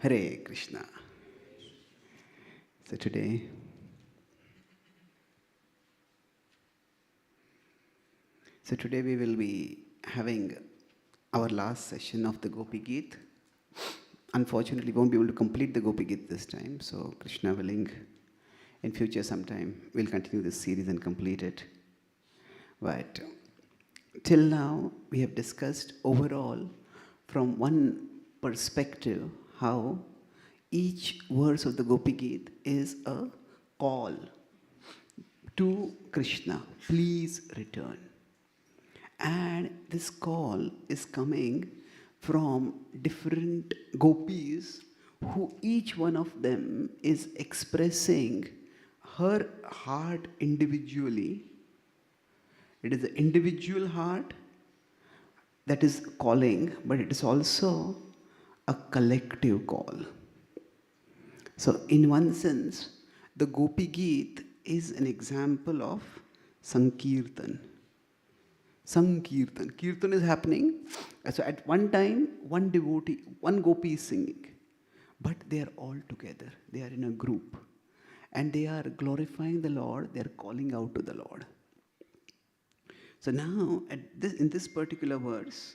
Hare Krishna. So today we will be having our last session of the Gopi Geet. Unfortunately, we won't be able to complete the Gopi Geet this time. So Krishna willing, in future sometime, we'll continue this series and complete it. But till now, we have discussed overall from one perspective how each verse of the Gopi Geet is a call to Krishna, please return. And this call is coming from different gopis who each one of them is expressing her heart individually. It is the individual heart that is calling, but it is also a collective call. So in one sense, the Gopi Geet is an example of Sankirtan. Sankirtan. Kirtan is happening. So at one time, one devotee, one gopi is singing. But they are all together. They are in a group. And they are glorifying the Lord. They are calling out to the Lord. So now, in this particular verse,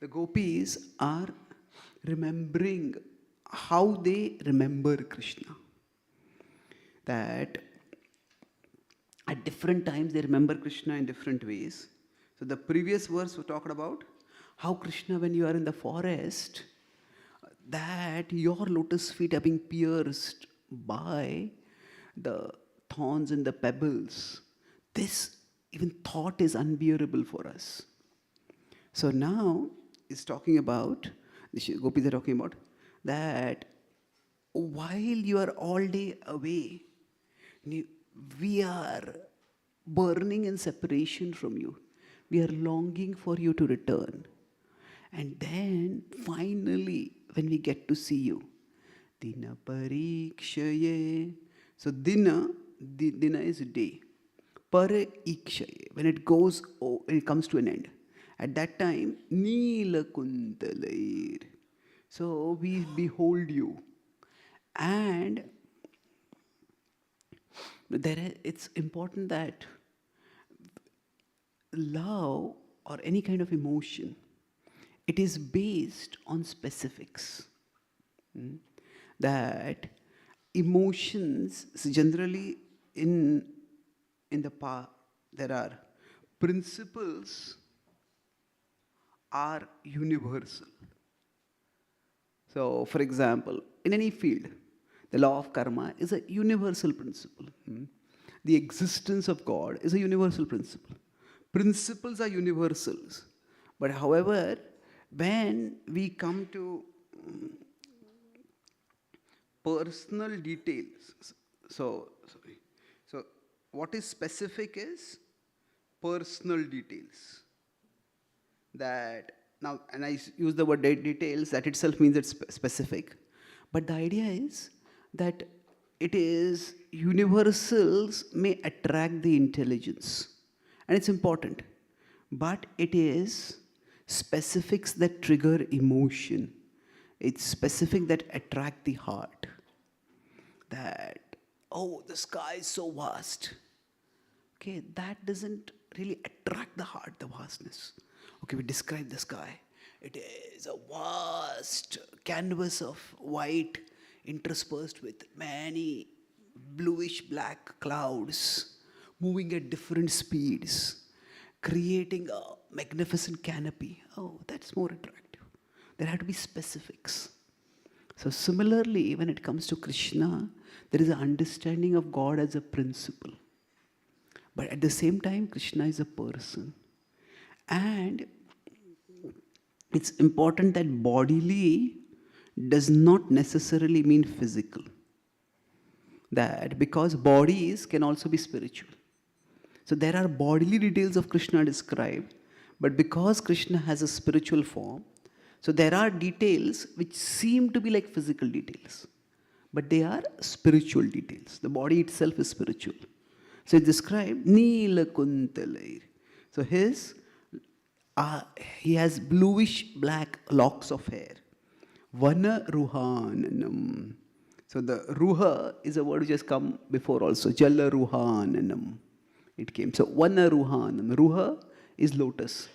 the gopis are remembering how they remember Krishna. That at different times they remember Krishna in different ways. So the previous verse we talked about how Krishna, when you are in the forest, that your lotus feet are being pierced by the thorns and the pebbles. This even thought is unbearable for us. So now it's talking about, the gopis are talking about, that while you are all day away, we are burning in separation from you. We are longing for you to return. And then finally, when we get to see you, Dina Parikshaye. So Dina is day. Parikshaye, when it comes to an end. At that time, Neela Kundalair. So we behold you. And it's important that love or any kind of emotion, it is based on specifics. That emotions, generally in the past, there are principles are universal. So, for example, in any field, the law of karma is a universal principle. The existence of God is a universal principle. Principles are universals. But however, when we come to personal details, so what is specific is personal details. That now, and I use the word details, that itself means it's specific. But the idea is that it is universals may attract the intelligence. And it's important. But it is specifics that trigger emotion. It's specific that attract the heart. That, oh, the sky is so vast. Okay, that doesn't really attract the heart, the vastness. Okay, we describe the sky. It is a vast canvas of white interspersed with many bluish black clouds moving at different speeds, creating a magnificent canopy. Oh, that's more attractive. There have to be specifics. So similarly, when it comes to Krishna, there is an understanding of God as a principle. But at the same time, Krishna is a person. And it's important that bodily does not necessarily mean physical. That because bodies can also be spiritual. So there are bodily details of Krishna described, but because Krishna has a spiritual form, so there are details which seem to be like physical details, but they are spiritual details. The body itself is spiritual. So it's described Neela Kuntalair. So he has bluish black locks of hair, Vana Ruhananam. So the Ruha is a word which has come before also. Jala Ruhananam. It came. So Vana Ruhanam. Ruha is lotus.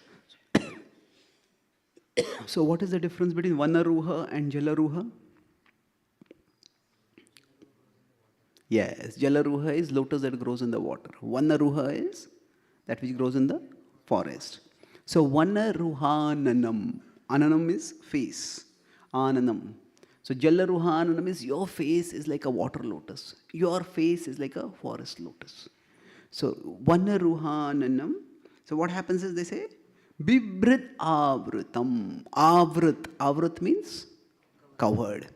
So what is the difference between Vana Ruha and Jala Ruha? Yes, Jalaruha is lotus that grows in the water. Vanaruha is that which grows in the forest. So Vanaruhananam. Ananam is face. Ananam. So Jalaruhananam is your face is like a water lotus. Your face is like a forest lotus. So Vanaruhananam. So what happens is they say, Bibrit Avritam. Avrit means covered.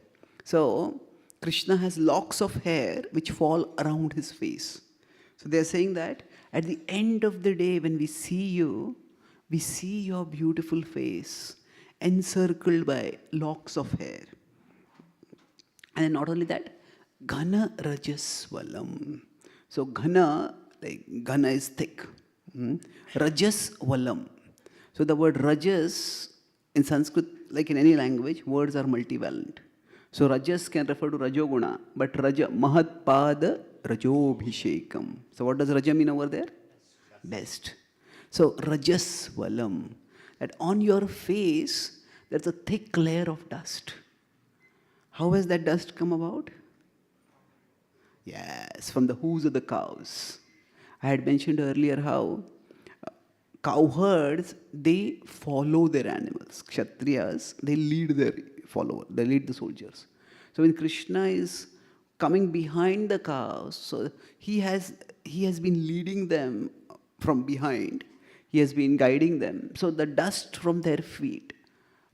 So Krishna has locks of hair which fall around his face. So they are saying that at the end of the day, when we see you, we see your beautiful face encircled by locks of hair. And not only that, Ghana Rajasvalam. So Ghana, like Ghana is thick. Rajasvalam. So the word Rajas in Sanskrit, like in any language, words are multivalent. So Rajas can refer to Rajoguna, but Raja, Mahatpada Rajobhishekam. So what does Raja mean over there? Best. So Rajasvalam, that on your face, there's a thick layer of dust. How has that dust come about? Yes, from the hooves of the cows. I had mentioned earlier how cowherds, they follow their animals. Kshatriyas, they lead their follower, they lead the soldiers. So when Krishna is coming behind the cows, so he has been leading them from behind. He has been guiding them. So the dust from their feet,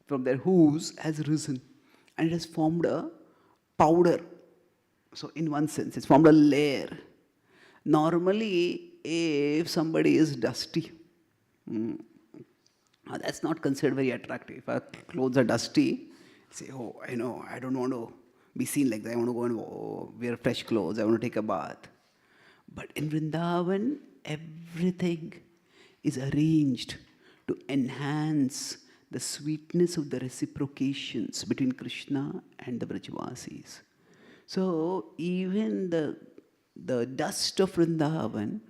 from their hooves has risen and it has formed a powder. So in one sense, it's formed a layer. Normally, if somebody is dusty, that's not considered very attractive. If our clothes are dusty, say, oh, I know, I don't want to be seen like that. I want to go and wear fresh clothes. I want to take a bath. But in Vrindavan, everything is arranged to enhance the sweetness of the reciprocations between Krishna and the Vrajavasis. So even the dust of Vrindavan,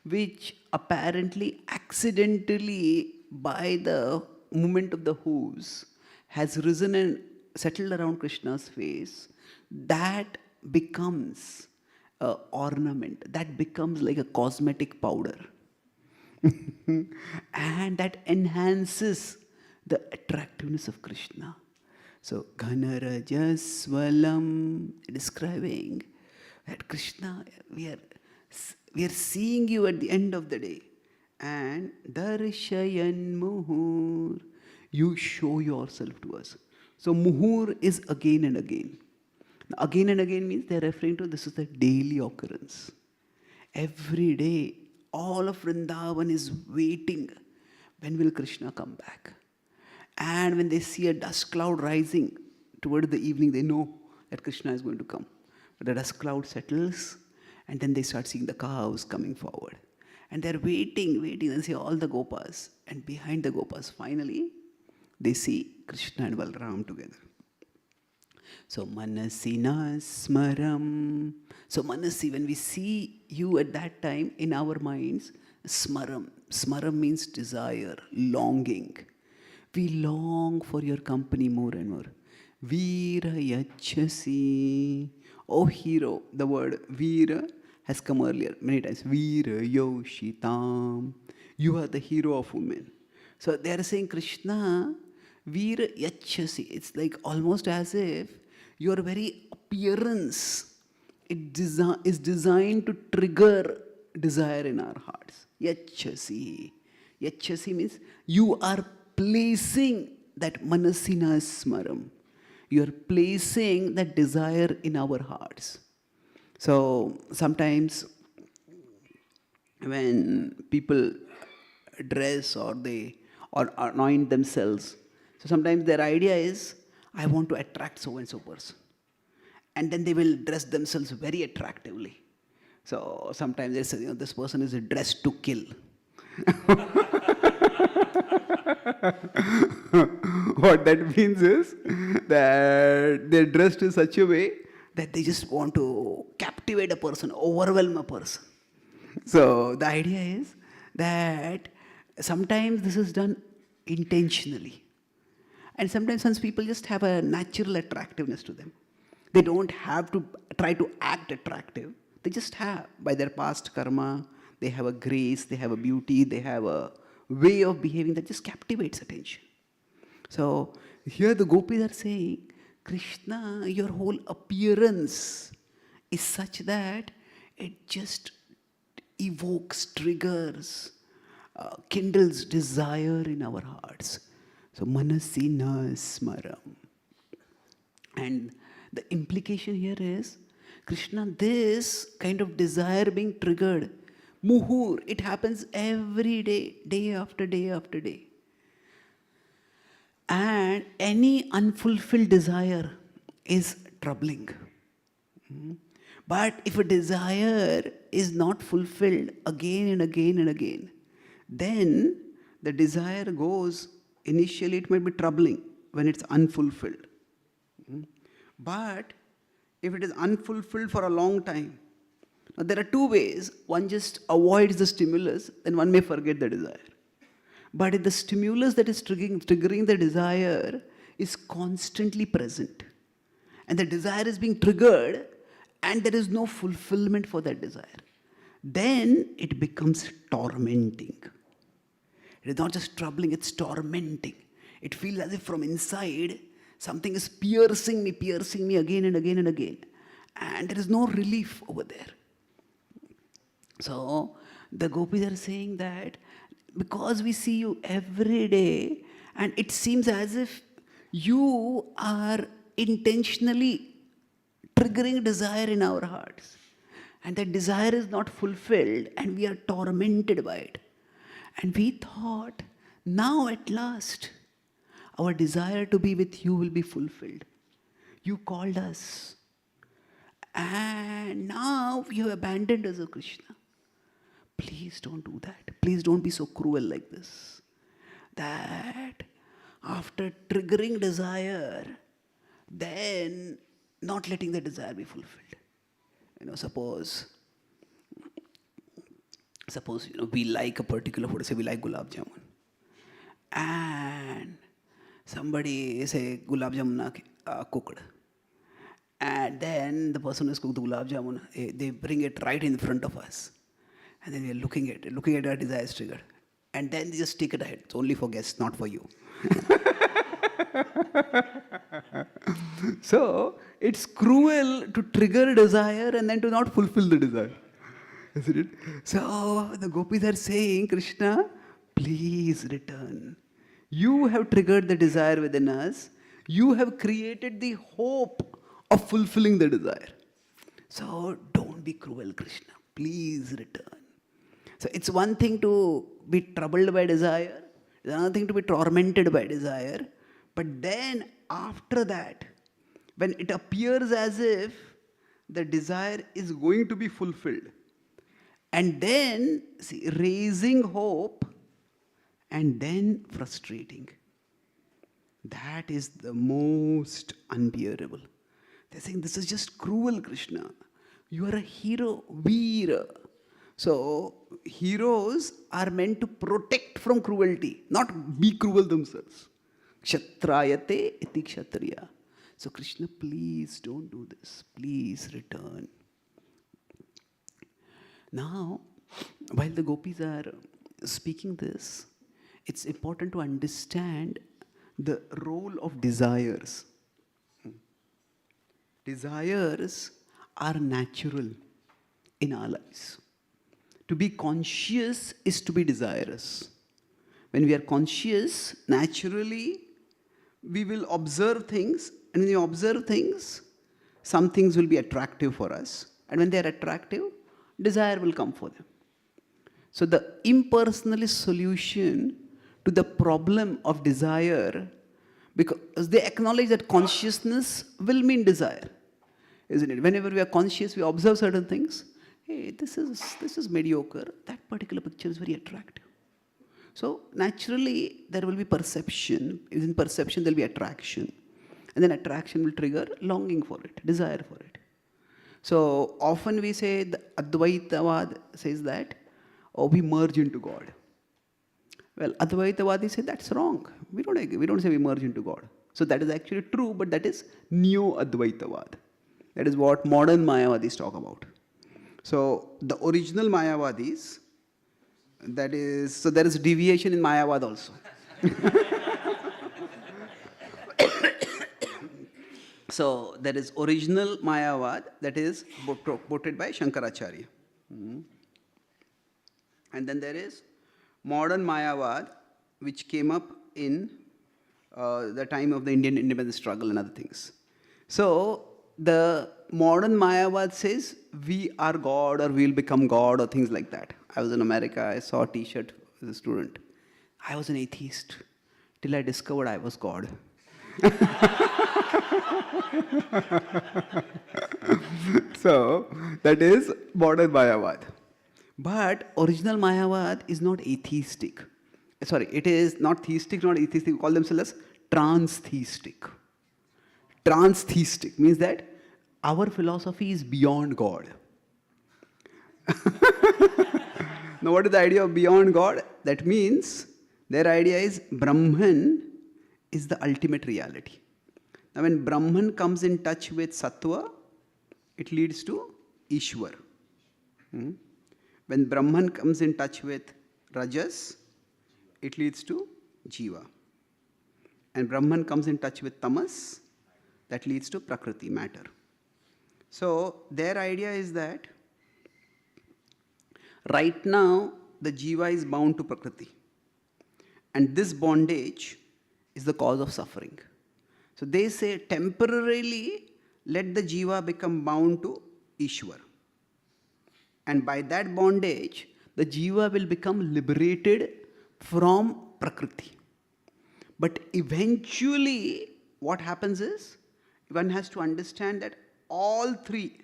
which apparently accidentally by the movement of the hooves has risen and settled around Krishna's face, that becomes an ornament, that becomes like a cosmetic powder. And that enhances the attractiveness of Krishna. So, Ghanarajasvalam, describing that Krishna, we are seeing you at the end of the day. And Darshayan Muhur, you show yourself to us. So Muhur is again and again. Now, again and again means they're referring to this is the daily occurrence. Every day, all of Vrindavan is waiting. When will Krishna come back? And when they see a dust cloud rising toward the evening, they know that Krishna is going to come. But the dust cloud settles, and then they start seeing the cows coming forward. And they're waiting, and see all the gopas. And behind the gopas, finally, they see Krishna and Balram together. So, Manasina Smaram. So, Manasi, when we see you at that time in our minds, Smaram. Smaram means desire, longing. We long for your company more and more. Veera Yachasi. Oh hero, the word Veera has come earlier many times. Veera Yoshitam. You are the hero of women. So they are saying, Krishna, Veera Yachasi. It's like almost as if your very appearance is designed to trigger desire in our hearts. Yachasi. Yachasi means you are placing that manasina smaram. You are placing that desire in our hearts. So sometimes when people dress or anoint themselves, so sometimes their idea is, I want to attract so-and-so person. And then they will dress themselves very attractively. So sometimes they say, this person is dressed to kill. What that means is that they're dressed in such a way that they just want to captivate a person, overwhelm a person. So the idea is that sometimes this is done intentionally. And sometimes some people just have a natural attractiveness to them. They don't have to try to act attractive. They just have, by their past karma, they have a grace, they have a beauty, they have a way of behaving that just captivates attention. So here the gopis are saying, Krishna, your whole appearance is such that it just evokes, triggers, kindles desire in our hearts. So manasi na smaram. And the implication here is, Krishna, this kind of desire being triggered, muhur, it happens every day, day after day after day. And any unfulfilled desire is troubling. But if a desire is not fulfilled again and again and again, then the desire goes, initially it might be troubling when it's unfulfilled. But if it is unfulfilled for a long time, now there are two ways. One just avoids the stimulus, then one may forget the desire. But if the stimulus that is triggering the desire is constantly present, and the desire is being triggered, and there is no fulfillment for that desire, then it becomes tormenting. It is not just troubling, it's tormenting. It feels as if from inside, something is piercing me again and again and again. And there is no relief over there. So the gopis are saying that because we see you every day, and it seems as if you are intentionally triggering desire in our hearts. And that desire is not fulfilled, and we are tormented by it. And we thought, now at last, our desire to be with you will be fulfilled. You called us. And now you have abandoned us, O Krishna. Please don't do that. Please don't be so cruel like this. That after triggering desire, then not letting the desire be fulfilled. Suppose we like a particular food, say we like gulab jamun. And somebody say gulab jamun cooked. And then the person who has cooked the gulab jamun, they bring it right in front of us. And then we are looking at it, our desire is triggered. And then they just take it ahead. It's only for guests, not for you. So, it's cruel to trigger desire and then to not fulfill the desire. Isn't it? So, the gopis are saying, Krishna, please return. You have triggered the desire within us. You have created the hope of fulfilling the desire. So, don't be cruel, Krishna. Please return. So, it's one thing to be troubled by desire. It's another thing to be tormented by desire. But then, after that, when it appears as if the desire is going to be fulfilled, and then, raising hope, and then frustrating. That is the most unbearable. They're saying, this is just cruel, Krishna. You are a hero, Veera. So, heroes are meant to protect from cruelty, not be cruel themselves. Kshatrayate iti kshatriya. So, Krishna, please don't do this. Please return. Now, while the gopis are speaking this, it's important to understand the role of desires. Desires are natural in our lives. To be conscious is to be desirous. When we are conscious, naturally, we will observe things, and when we observe things, some things will be attractive for us. And when they are attractive, desire will come for them. So the impersonalist solution to the problem of desire, because they acknowledge that consciousness will mean desire, isn't it? Whenever we are conscious, we observe certain things. Hey, this is mediocre. That particular picture is very attractive. So naturally, there will be perception. In perception, there will be attraction. And then attraction will trigger longing for it, desire for it. So often we say, the Advaitavad says that, oh, we merge into God. Well, Advaitavadi say that's wrong. We don't agree. We don't say we merge into God. So that is actually true, but that is Neo-Advaitavad. That is what modern Mayavadis talk about. So the original Mayavadis, that is, so there is deviation in Mayavad also. So there is original Mayavad that is quoted by Shankaracharya. And then there is modern Mayavad, which came up in the time of the Indian independence struggle and other things. So the modern Mayavad says, we are God or we will become God or things like that. I was in America, I saw a t-shirt as a student. I was an atheist till I discovered I was God. So that is modern Mayavad. But original Mayavad is not atheistic. Sorry, it is not theistic, not atheistic. We call themselves as transtheistic. Transtheistic means that our philosophy is beyond God. Now, what is the idea of beyond God? That means their idea is Brahman is the ultimate reality. Now, when Brahman comes in touch with Sattva, it leads to Ishwar. When Brahman comes in touch with Rajas, it leads to Jiva. And Brahman comes in touch with Tamas, that leads to Prakriti, matter. So their idea is that right now the Jiva is bound to Prakriti. And this bondage is the cause of suffering. So they say temporarily let the Jiva become bound to Ishwar. And by that bondage, the Jiva will become liberated from Prakriti. But eventually, what happens is, one has to understand that all three,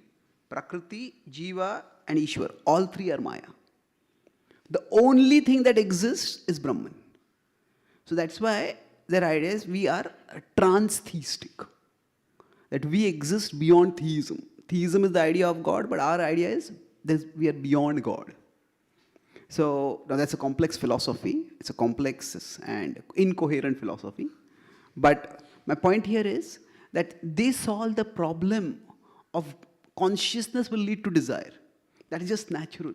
Prakriti, Jiva and Ishwar, all three are Maya. The only thing that exists is Brahman. So that's why their idea is we are transtheistic. That we exist beyond theism. Theism is the idea of God, but our idea is we are beyond God. So now that's a complex philosophy. It's a complex and incoherent philosophy. But my point here is that they solve the problem of consciousness will lead to desire. That is just natural.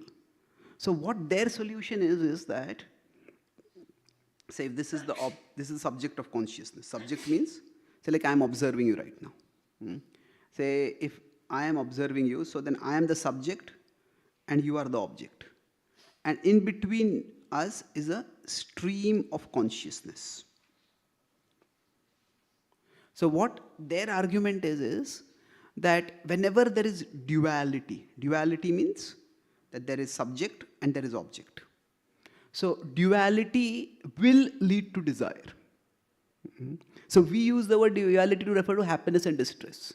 So what their solution is that, say if this is the subject of consciousness. Subject means, say like I am observing you right now. Say if I am observing you, so then I am the subject and you are the object. And in between us is a stream of consciousness. So what their argument is that whenever there is duality means that there is subject and there is object. So duality will lead to desire. So we use the word duality to refer to happiness and distress.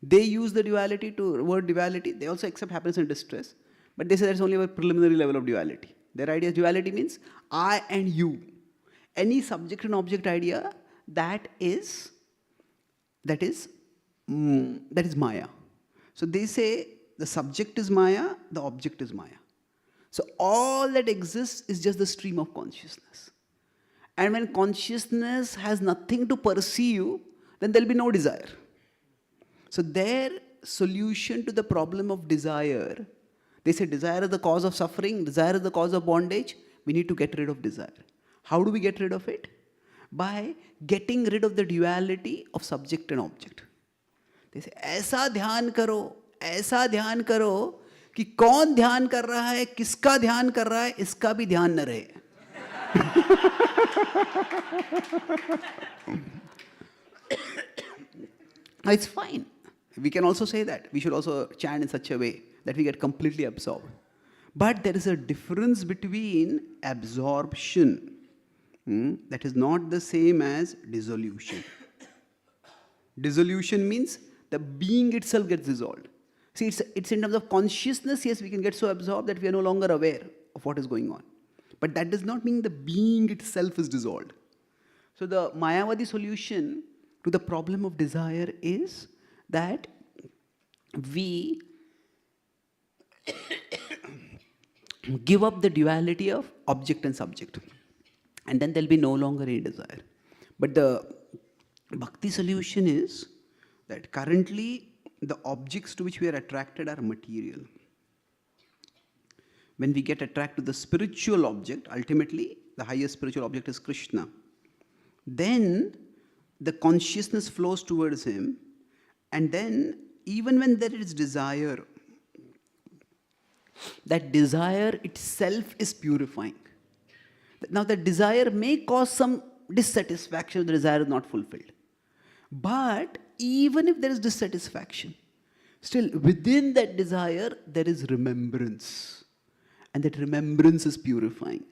They use the word duality, they also accept happiness and distress, but they say that's only a preliminary level of duality. Their idea is duality means I and you. Any subject and object idea, that is Maya. So they say the subject is Maya, the object is Maya. So all that exists is just the stream of consciousness. And when consciousness has nothing to perceive, then there will be no desire. So their solution to the problem of desire, they say desire is the cause of suffering, desire is the cause of bondage, we need to get rid of desire. How do we get rid of it? By getting rid of the duality of subject and object. They say, ऐसा ध्यान करो कि कौन ध्यान कर रहा है, किसका ध्यान कर रहा है, इसका भी ध्यान न रहे. It's fine. We can also say that. We should also chant in such a way that we get completely absorbed. But there is a difference between absorption. That is not the same as dissolution. Dissolution means the being itself gets dissolved. See, it's in terms of consciousness, yes, we can get so absorbed that we are no longer aware of what is going on. But that does not mean the being itself is dissolved. So the Mayavadi solution to the problem of desire is that we give up the duality of object and subject, and then there'll be no longer any desire. But the Bhakti solution is that currently the objects to which we are attracted are material. When we get attracted to the spiritual object, ultimately the highest spiritual object is Krishna, then the consciousness flows towards him, and then even when there is desire, that desire itself is purifying. Now that desire may cause some dissatisfaction if the desire is not fulfilled. But even if there is dissatisfaction, still within that desire there is remembrance. And that remembrance is purifying.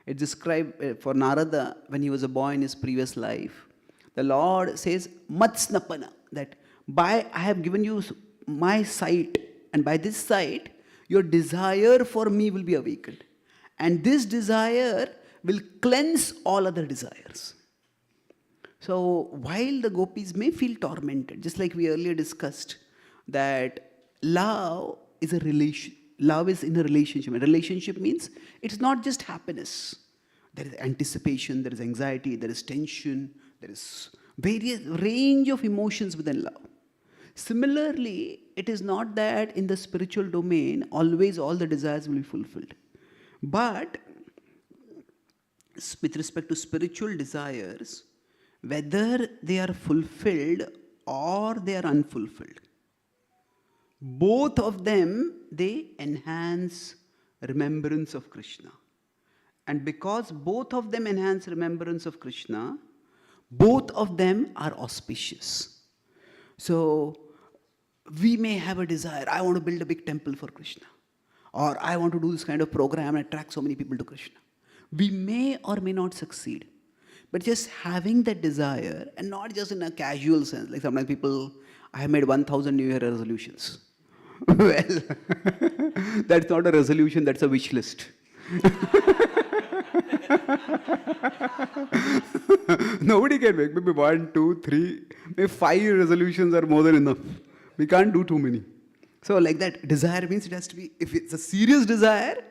It's described for Narada when he was a boy in his previous life. The Lord says, Matsnapana, that I have given you my sight, and by this sight, your desire for me will be awakened. And this desire will cleanse all other desires. So while the gopis may feel tormented, just like we earlier discussed, that love is a relation. Love is in a relationship. A relationship means it's not just happiness. There is anticipation, there is anxiety, there is tension, there is various range of emotions within love. Similarly, it is not that in the spiritual domain always all the desires will be fulfilled. But with respect to spiritual desires, whether they are fulfilled or they are unfulfilled, both of them, they enhance remembrance of Krishna. And because both of them enhance remembrance of Krishna, both of them are auspicious. So we may have a desire, I want to build a big temple for Krishna, or I want to do this kind of program and attract so many people to Krishna. We may or may not succeed. But just having that desire, and not just in a casual sense, like sometimes people, I have made 1,000 New Year resolutions. Well, that's not a resolution, that's a wish list. Nobody can make maybe 1, 2, 3, maybe 5 resolutions are more than enough. We can't do too many. So like that, desire means it has to be, if it's a serious desire,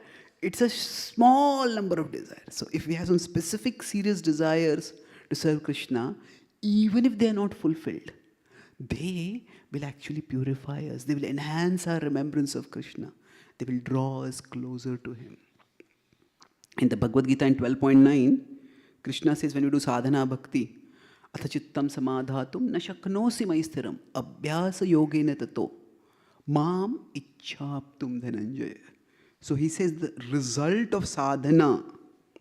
it's a small number of desires. So if we have some specific serious desires to serve Krishna, even if they are not fulfilled, they will actually purify us. They will enhance our remembrance of Krishna. They will draw us closer to him. In the Bhagavad Gita in 12.9, Krishna says, when you do sadhana bhakti, athachittam samadhatum na shaknosi maisthiram abhyasa yogena tato mam ichchaptum dhananjaya. So he says the result of sadhana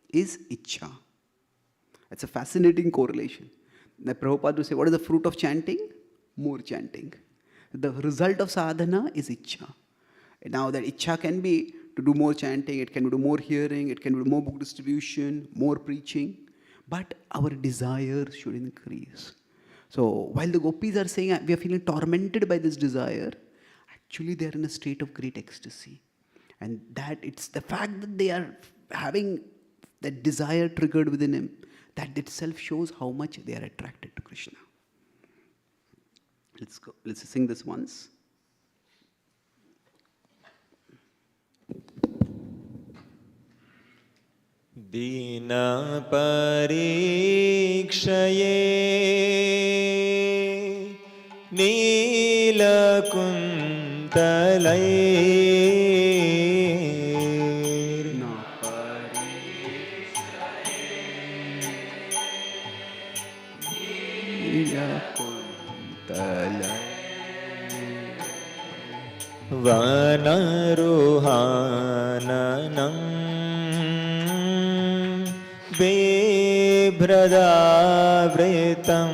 is ichcha. That's a fascinating correlation. The Prabhupada would say, what is the fruit of chanting? More chanting. The result of sadhana is ichcha. Now that ichcha can be to do more chanting, it can do more hearing, it can do more book distribution, more preaching, but our desire should increase. So while the gopis are saying we are feeling tormented by this desire, actually they are in a state of great ecstasy. And that it's the fact that they are having that desire triggered within him, that itself shows how much they are attracted to Krishna. Let's sing this once. Dina parikshaye nila kuntalay na parikshaye nila kuntalay vanaruhananam bebhradavritam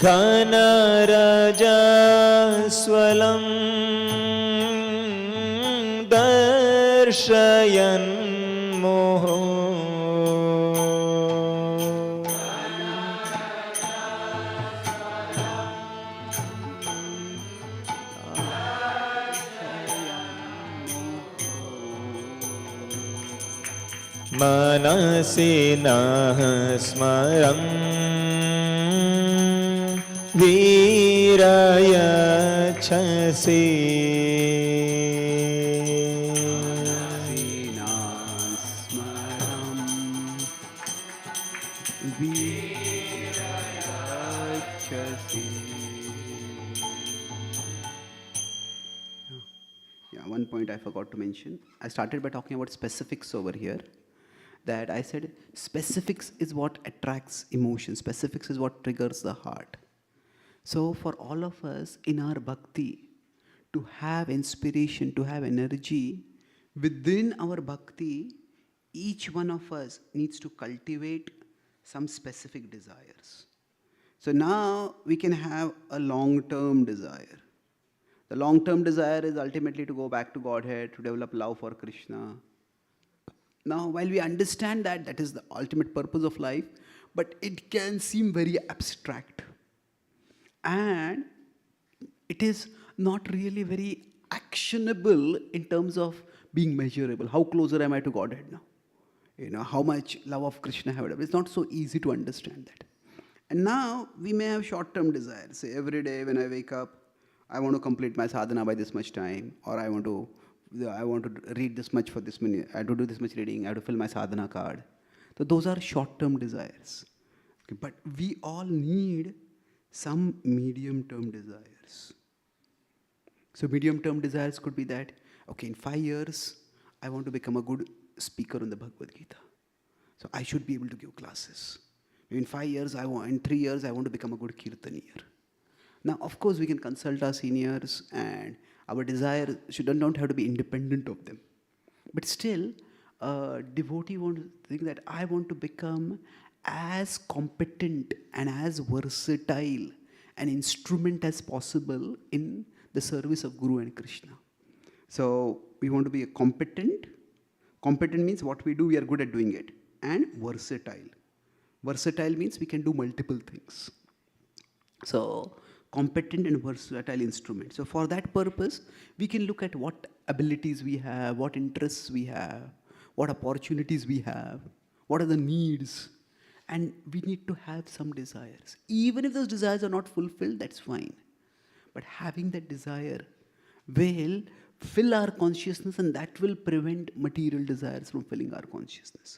ghanarajaswalam darshayan moho मनसि नः स्मरं वीरयच्छसि Yeah, one point I forgot to mention. I started by talking about specifics over here. That I said specifics is what attracts emotion. Specifics is what triggers the heart. So for all of us in our bhakti, to have inspiration, to have energy, within our bhakti, each one of us needs to cultivate some specific desires. So now we can have a long-term desire. The long-term desire is ultimately to go back to Godhead, to develop love for Krishna. Now, while we understand that that is the ultimate purpose of life, but it can seem very abstract. And it is not really very actionable in terms of being measurable. How closer am I to Godhead now? How much love of Krishna have I developed? It's not so easy to understand that. And now we may have short-term desires. Say every day when I wake up, I want to complete my sadhana by this much time, or I want to read this much for this many, I have to do this much reading, I have to fill my sadhana card. So those are short-term desires. Okay, but we all need some medium-term desires. So medium-term desires could be that, okay, in 5 years, I want to become a good speaker on the Bhagavad Gita. So I should be able to give classes. In 5 years, in 3 years, I want to become a good kirtanier. Now, of course, we can consult our seniors, and our desire don't have to be independent of them. But still, a devotee wants to think that I want to become as competent and as versatile an instrument as possible in the service of Guru and Krishna. So we want to be a competent. Competent means what we do, we are good at doing it. And versatile. Versatile means we can do multiple things. So competent and versatile instrument. So for that purpose, we can look at what abilities we have, what interests we have, what opportunities we have, what are the needs, and we need to have some desires. Even if those desires are not fulfilled, that's fine. But having that desire will fill our consciousness, and that will prevent material desires from filling our consciousness.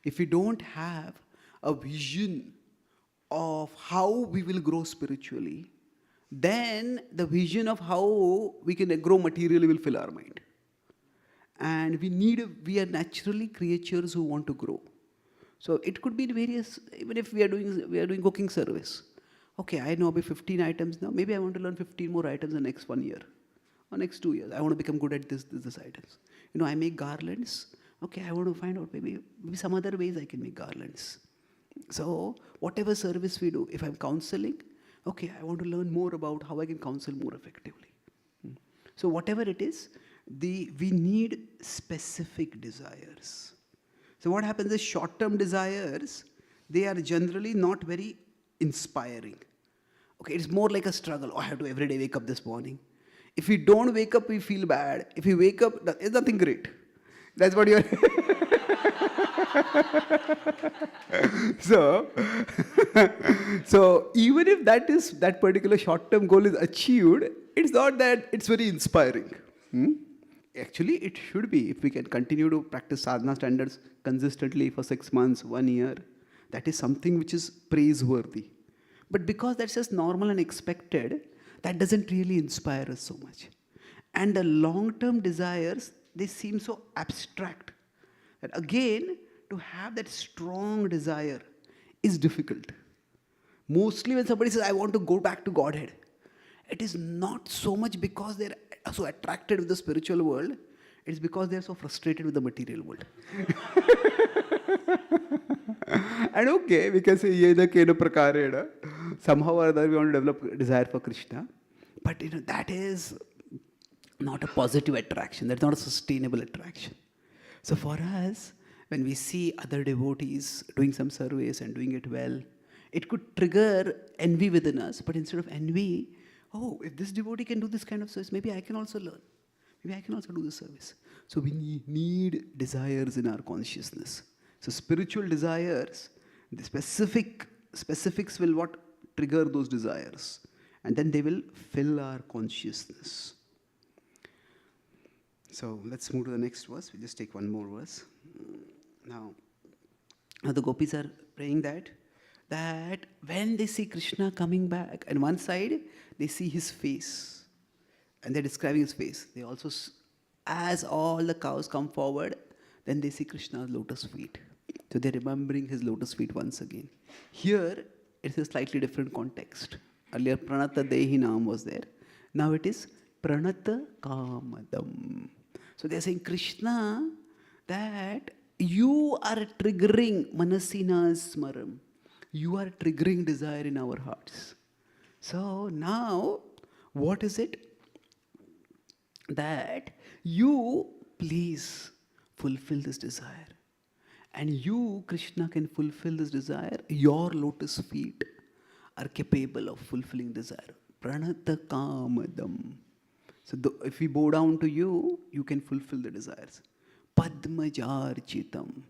If we don't have a vision of how we will grow spiritually, then the vision of how we can grow materially will fill our mind. And we are naturally creatures who want to grow. So it could be in various, even if we are doing cooking service. Okay, I know about 15 items now. Maybe I want to learn 15 more items in the next 1 year or next 2 years. I want to become good at this items. I make garlands. Okay, I want to find out maybe some other ways I can make garlands. So whatever service we do, if I'm counseling, okay, I want to learn more about how I can counsel more effectively. So whatever it is, we need specific desires. So what happens is short-term desires, they are generally not very inspiring. Okay, it's more like a struggle. Oh, I have to every day wake up this morning. If we don't wake up, we feel bad. If we wake up, it's nothing great. That's what you're... So even if that particular short-term goal is achieved, it's not that it's very inspiring. Actually, it should be. If we can continue to practice sadhana standards consistently for 6 months, 1 year, that is something which is praiseworthy. But because that's just normal and expected, that doesn't really inspire us so much. And the long-term desires, they seem so abstract that again, to have that strong desire is difficult. Mostly when somebody says, I want to go back to Godhead, it is not so much because they're so attracted with the spiritual world, it's because they're so frustrated with the material world. And okay, we can say, yeda kena prakarena. Somehow or other we want to develop a desire for Krishna. But that is not a positive attraction. That's not a sustainable attraction. So for us, when we see other devotees doing some service and doing it well, it could trigger envy within us. But instead of envy, oh, if this devotee can do this kind of service, maybe I can also learn. maybe I can also do this service. So we need desires in our consciousness. So spiritual desires, the specifics will what? Trigger those desires. And then they will fill our consciousness. So let's move to the next verse. We'll just take one more verse. Now the gopis are praying that when they see Krishna coming back, and one side they see his face, and they're describing his face. They also, as all the cows come forward, then they see Krishna's lotus feet. So they're remembering his lotus feet once again. Here, it's a slightly different context. Earlier, Pranata Dehi Naam was there. Now it is Pranata Kamadam. So they're saying, Krishna, that you are triggering Manasina Smaram. You are triggering desire in our hearts. So now, what is it? That you please fulfill this desire. And you, Krishna, can fulfill this desire. Your lotus feet are capable of fulfilling desire. Pranata Kamadam. So if we bow down to you, you can fulfill the desires. Padmajarchitam.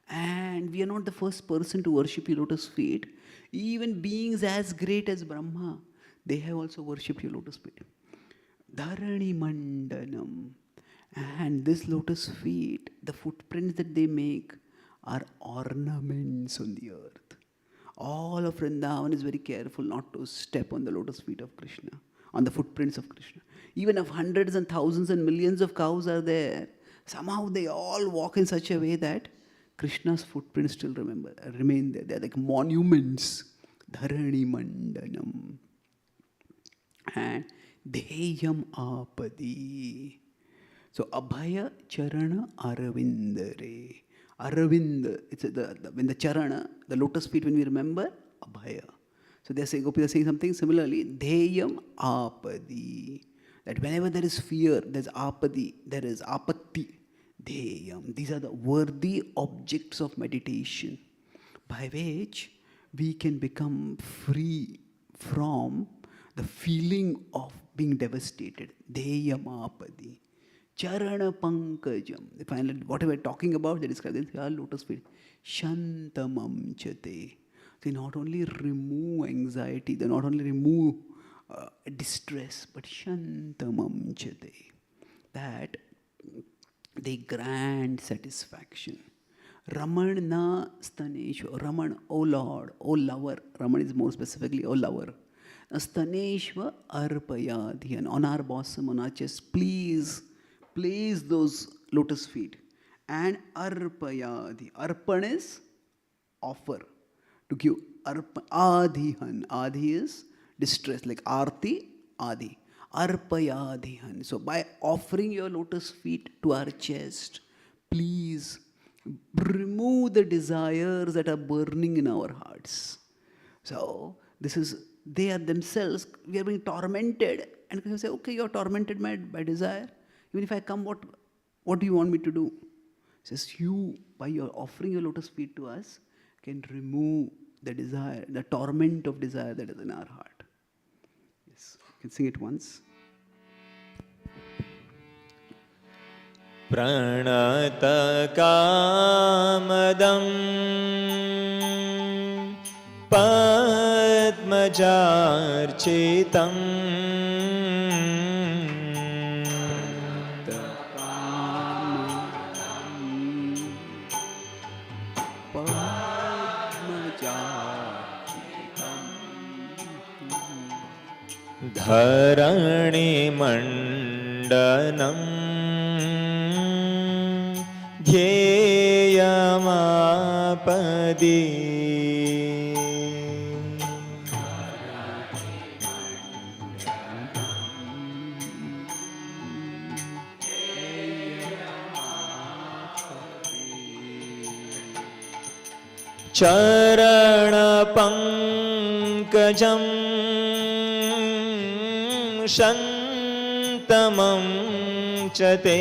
And we are not the first person to worship your lotus feet. Even beings as great as Brahma, they have also worshipped your lotus feet. Dharani Mandanam. And this lotus feet, the footprints that they make, are ornaments on the earth. All of Vrindavan is very careful not to step on the lotus feet of Krishna, on the footprints of Krishna. Even if hundreds and thousands and millions of cows are there, somehow they all walk in such a way that Krishna's footprints still remain there. They're like monuments. Dharani Mandanam. And Deyam Apadi. So Abhaya Charana Aravindare. Aravind, it's when the Charana, the lotus feet, when we remember, Abhaya. So they're saying, Gopi is saying something similarly. Deyam Apadi. That whenever there is fear, there's Apadi, there is Apatti. Deyam. These are the worthy objects of meditation by which we can become free from the feeling of being devastated. Deyam Apadi. Charana Pankajam. Finally, what we're talking about, they describe this lotus feet. Shantamam Chate. They not only remove anxiety, they not only remove distress, but Shantamam Chate. That they grant satisfaction. Raman na Staneshwa. Raman, O Lord, O lover. Raman is more specifically, O lover. Staneshwa Arpayadhyan. On our bosom, on our chest, please place those lotus feet. And Arpayadhi. Arpan is offer. To give Adhihan. Adhi is distress, like Arti, Adi. Arpayadhihan. So by offering your lotus feet to our chest, please remove the desires that are burning in our hearts. So this is, they are themselves, we are being tormented. And Krishna say, okay, you are tormented by desire. Even if I come, what do you want me to do? He says, you, by your offering your lotus feet to us, can remove the desire, the torment of desire that is in our heart. Yes, you can sing it once. Pranata Kamadam Padmajarchitam Dharani Mandanam Dhyeyamapadi. Charana Pankajam Shantamam Chate.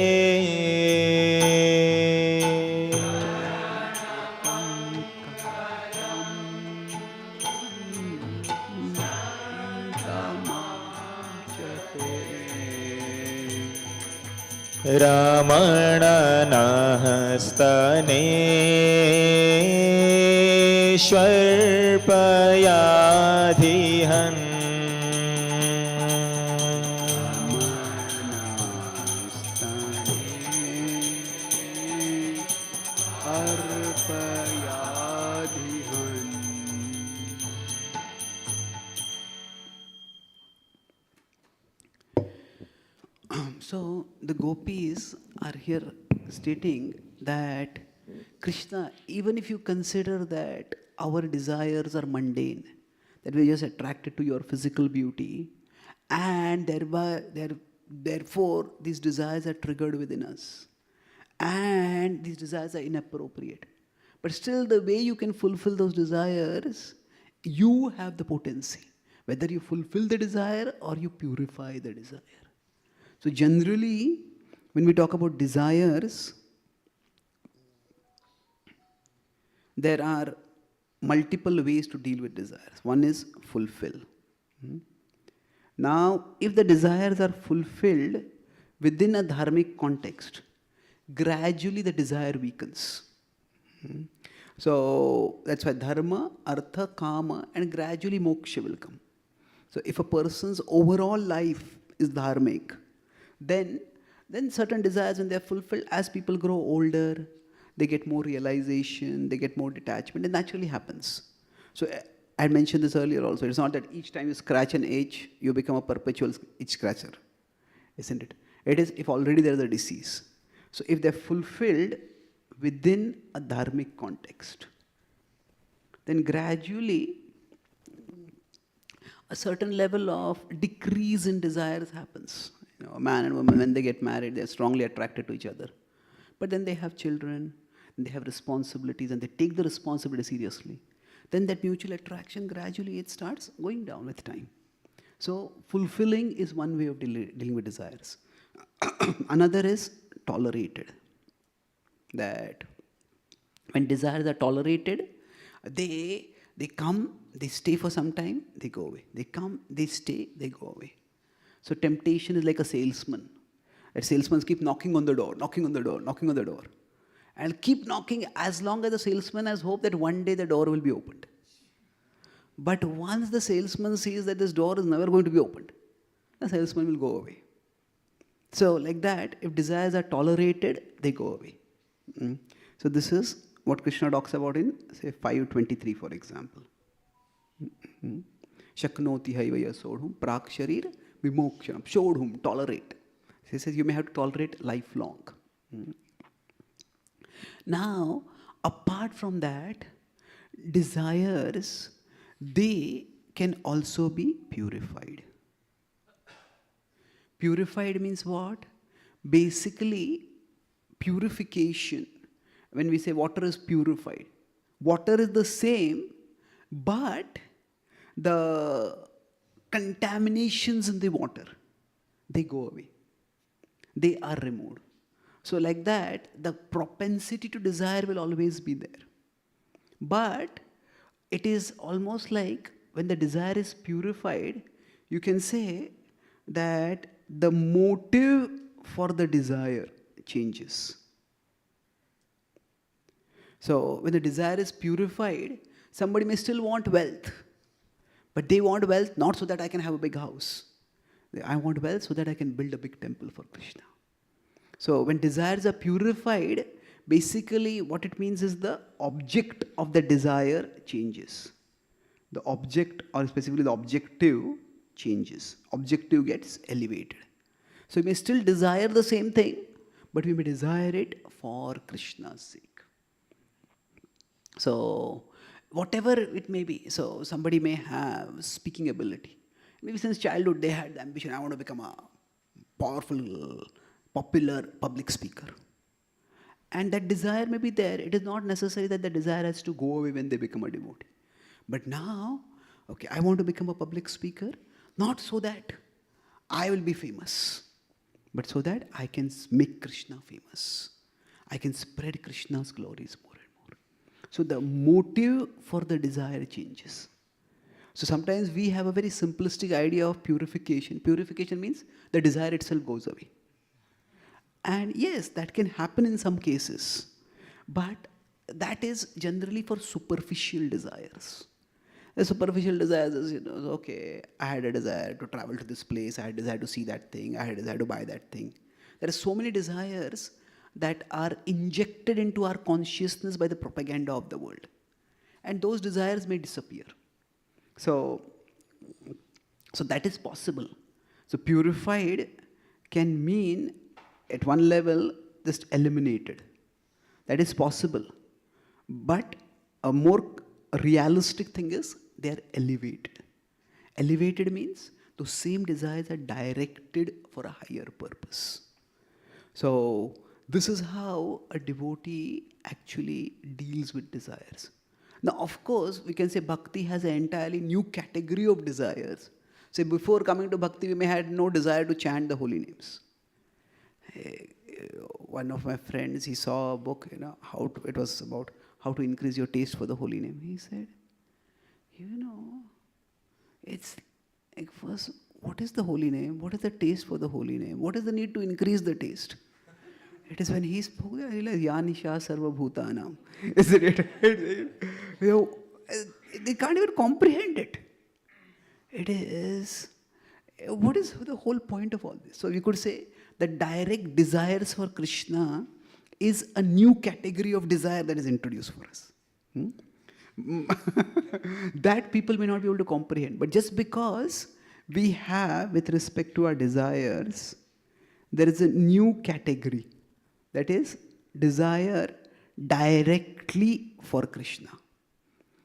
रमणनस्तने श्वर्पयाधिहन् So the gopis are here stating that Krishna, even if you consider that our desires are mundane, that we're just attracted to your physical beauty, and therefore these desires are triggered within us, and these desires are inappropriate. But still, the way you can fulfill those desires, you have the potency, whether you fulfill the desire or you purify the desire. So generally, when we talk about desires, there are multiple ways to deal with desires. One is fulfill. Now, if the desires are fulfilled within a dharmic context, gradually the desire weakens. So that's why dharma, artha, kama, and gradually moksha will come. So if a person's overall life is dharmic, then certain desires, when they're fulfilled, as people grow older, they get more realization, they get more detachment, it naturally happens. So I mentioned this earlier also. It's not that each time you scratch an itch, you become a perpetual itch scratcher, isn't it? It is if already there is a disease. So if they're fulfilled within a dharmic context, then gradually a certain level of decrease in desires happens. You know, a man and woman, when they get married, they're strongly attracted to each other. But then they have children, and they have responsibilities, and they take the responsibility seriously. Then that mutual attraction, gradually it starts going down with time. So fulfilling is one way of dealing with desires. Another is tolerated. That when desires are tolerated, they come, they stay for some time, they go away. They come, they stay, they go away. So temptation is like a salesman. That salesman keep knocking on the door, knocking on the door, knocking on the door. And keep knocking as long as the salesman has hope that one day the door will be opened. But once the salesman sees that this door is never going to be opened, the salesman will go away. So like that, if desires are tolerated, they go away. So this is what Krishna talks about in, say, 5:23, for example. Shaknoti haivaya sodhum prak sharir vimokshanam. Sodhum, tolerate. He says you may have to tolerate lifelong. Now, apart from that, desires, they can also be purified. Purified means what? Basically, purification. When we say water is purified, water is the same, but the contaminations in the water, they go away. They are removed. So like that, the propensity to desire will always be there. But it is almost like when the desire is purified, you can say that the motive for the desire changes. So when the desire is purified, somebody may still want wealth, but they want wealth not so that I can have a big house. I want wealth so that I can build a big temple for Krishna. So when desires are purified, basically what it means is the object of the desire changes. The object, or specifically the objective, changes. Objective gets elevated. So we may still desire the same thing, but we may desire it for Krishna's sake. So whatever it may be, so somebody may have speaking ability. Maybe since childhood they had the ambition, I want to become a powerful, popular public speaker. And that desire may be there. It is not necessary that the desire has to go away when they become a devotee. But now, okay, I want to become a public speaker, not so that I will be famous, but so that I can make Krishna famous. I can spread Krishna's glories more and more. So the motive for the desire changes. So sometimes we have a very simplistic idea of purification. Purification means the desire itself goes away. And yes, that can happen in some cases, but that is generally for superficial desires. The superficial desires is, okay, I had a desire to travel to this place, I had a desire to see that thing, I had a desire to buy that thing. There are so many desires that are injected into our consciousness by the propaganda of the world. And those desires may disappear. So that is possible. So purified can mean, at one level, just eliminated. That is possible. But a more realistic thing is they are elevated. Elevated means those same desires are directed for a higher purpose. So this is how a devotee actually deals with desires. Now, of course, we can say Bhakti has an entirely new category of desires. Say, before coming to Bhakti, we may have no desire to chant the holy names. One of my friends, he saw a book, it was about how to increase your taste for the holy name. He said, it's like, first, what is the holy name? What is the taste for the holy name? What is the need to increase the taste? It is when he spoke, I realized, Yanisha Sarva Bhutanam. Isn't it? They can't even comprehend it. It is, what is the whole point of all this? So we could say that direct desires for Krishna is a new category of desire that is introduced for us. That people may not be able to comprehend. But just because we have, with respect to our desires, there is a new category. That is desire directly for Krishna.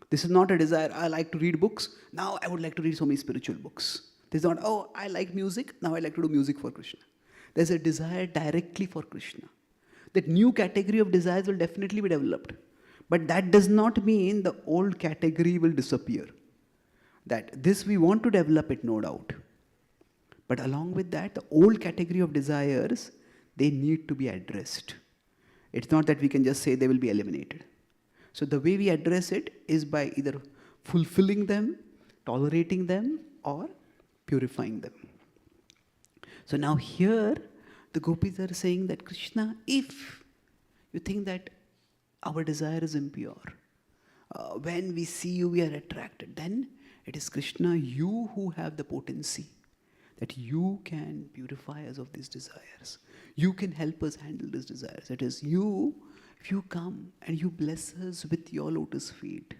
This is not a desire, I like to read books, now I would like to read so many spiritual books. This is not, I like music, now I like to do music for Krishna. There's a desire directly for Krishna. That new category of desires will definitely be developed. But that does not mean the old category will disappear. That this we want to develop it, no doubt. But along with that, the old category of desires, they need to be addressed. It's not that we can just say they will be eliminated. So the way we address it is by either fulfilling them, tolerating them, or purifying them. So now here, the gopis are saying that Krishna, if you think that our desire is impure, when we see you, we are attracted, then it is Krishna, you who have the potency, that you can purify us of these desires. You can help us handle these desires. It is you, if you come and you bless us with your lotus feet,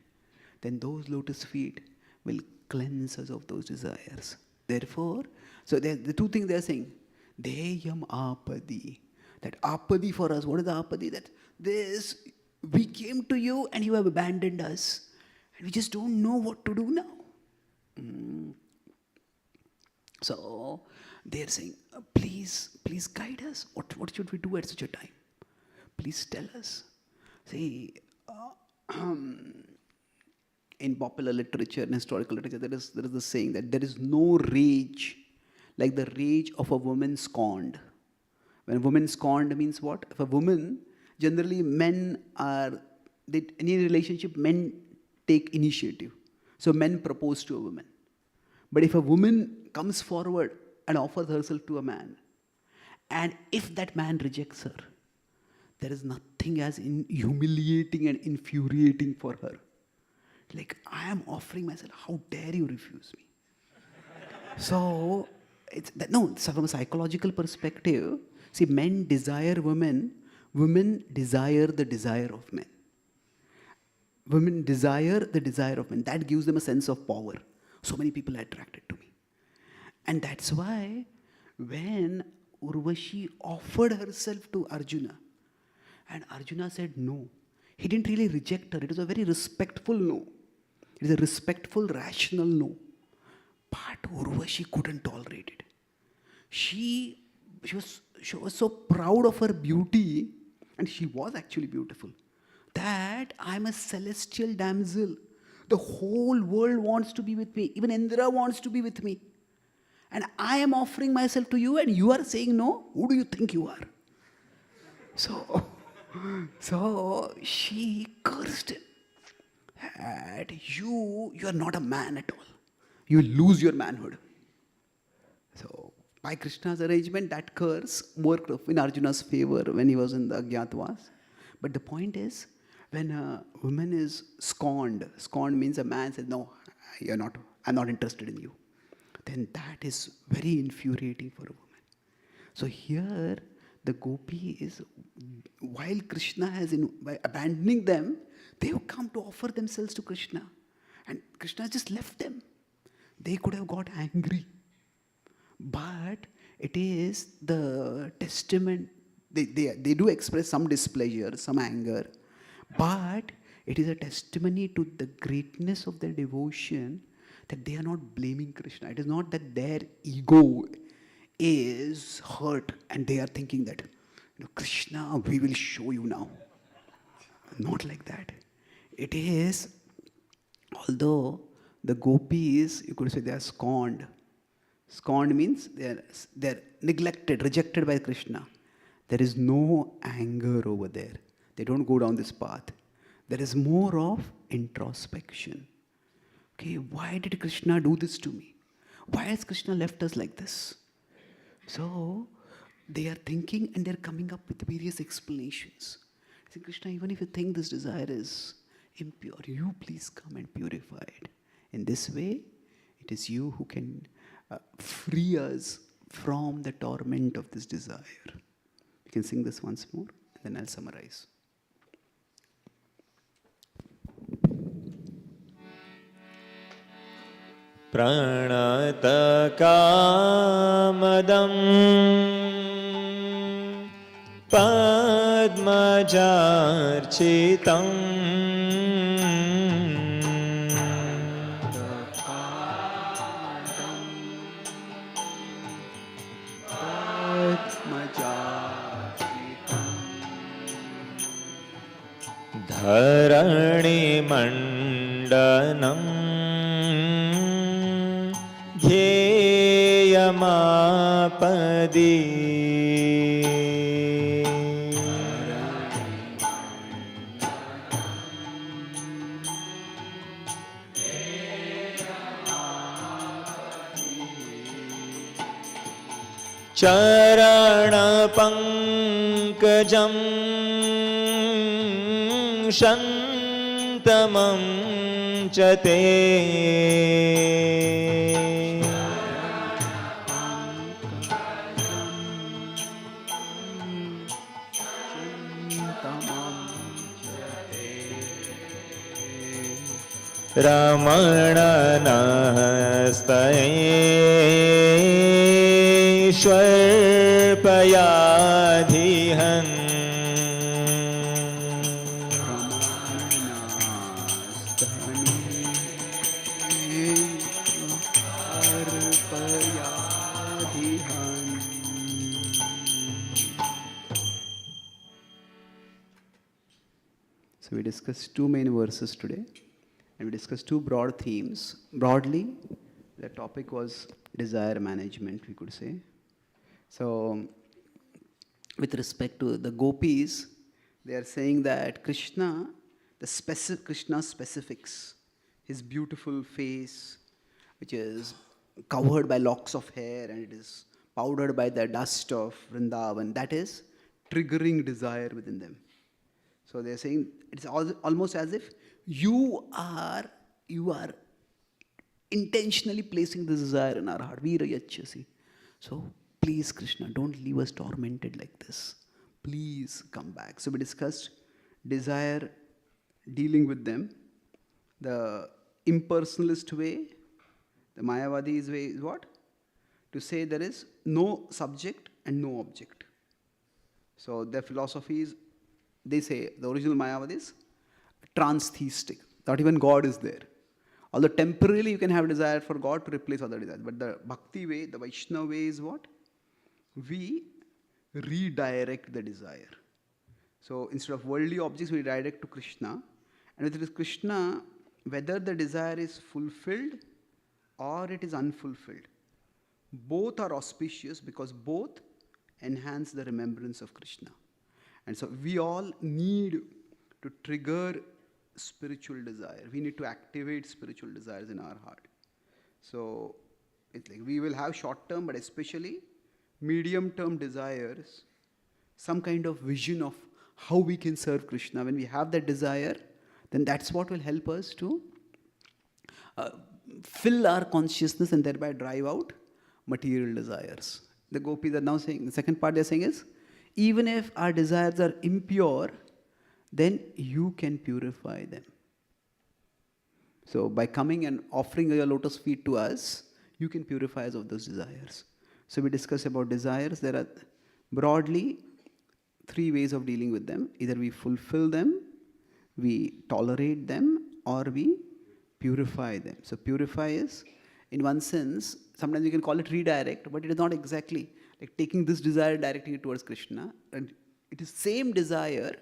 then those lotus feet will cleanse us of those desires. Therefore, so the two things they are saying, Deyam apadi. That apadi for us, what is the apadi? That this, we came to you and you have abandoned us. And we just don't know what to do now. So they are saying, please guide us. What should we do at such a time? Please tell us. See, in popular literature and historical literature, there is the saying that there is no rage like the rage of a woman scorned. When a woman scorned means what? If a woman, generally men are, any relationship, men take initiative. So men propose to a woman. But if a woman comes forward and offers herself to a man, and if that man rejects her, there is nothing as humiliating and infuriating for her. Like, I am offering myself, how dare you refuse me? So, from a psychological perspective, see, men desire women, women desire the desire of men. Women desire the desire of men. That gives them a sense of power. So many people are attracted to me. And that's why when Urvashi offered herself to Arjuna, and Arjuna said no, he didn't really reject her. It was a very respectful no. It is a respectful, rational no. But Urvashi couldn't tolerate it. She was so proud of her beauty, and she was actually beautiful, that I'm a celestial damsel. The whole world wants to be with me. Even Indra wants to be with me. And I am offering myself to you, and you are saying no? Who do you think you are? So she cursed him. That you are not a man at all. You will lose your manhood. So by Krishna's arrangement, that curse worked in Arjuna's favor when he was in the Agyatavas. But the point is, when a woman is scorned means a man says, no, you're not, I'm not interested in you. Then that is very infuriating for a woman. So here, the gopi is, while Krishna has, by abandoning them, they have come to offer themselves to Krishna. And Krishna just left them. They could have got angry. But it is the testament, they do express some displeasure, some anger, but it is a testimony to the greatness of their devotion that they are not blaming Krishna. It is not that their ego is hurt and they are thinking that, Krishna, we will show you now. Not like that. It is, although the gopis, you could say they are scorned. Scorned means they are neglected, rejected by Krishna. There is no anger over there. They don't go down this path. There is more of introspection. Okay, why did Krishna do this to me? Why has Krishna left us like this? So they are thinking and they're coming up with various explanations. Say, Krishna, even if you think this desire is impure, you please come and purify it. In this way, it is you who can free us from the torment of this desire. You can sing this once more, and then I'll summarize. Pranatakamadam padmajarchitam Dharani mandanam Dhyeyamapadi Charana pankajam Shantamam chate Ramana nastaye Shwarpayadhihan So we discussed two main verses today, and we discussed two broad themes. Broadly, the topic was desire management, we could say. So, with respect to the gopis, they are saying that Krishna, Krishna's specifics, his beautiful face, which is covered by locks of hair and it is powdered by the dust of Vrindavan, that is triggering desire within them. So they're saying it's almost as if you are intentionally placing this desire in our heart. Virayachasi. So please, Krishna, don't leave us tormented like this. Please come back. So we discussed desire, dealing with them. The impersonalist way, the Mayavadi's way is what? To say there is no subject and no object. So their philosophy is, they say, the original Mayavadis, transtheistic. Not even God is there. Although temporarily you can have desire for God to replace other desires. But the Bhakti way, the Vaishnava way is what? We redirect the desire. So instead of worldly objects, we redirect to Krishna. And with this Krishna, whether the desire is fulfilled or it is unfulfilled, both are auspicious because both enhance the remembrance of Krishna. And so we all need to trigger spiritual desire. We need to activate spiritual desires in our heart. So it's like we will have short term, but especially medium-term desires, some kind of vision of how we can serve Krishna. When we have that desire, then that's what will help us to fill our consciousness and thereby drive out material desires. The gopis are now saying, the second part they're saying is, even if our desires are impure, then you can purify them. So by coming and offering your lotus feet to us, you can purify us of those desires. So we discuss about desires. There are broadly 3 ways of dealing with them. Either we fulfill them, we tolerate them, or we purify them. So purify is, in one sense, sometimes you can call it redirect, but it is not exactly like taking this desire directing it towards Krishna. And it is same desire.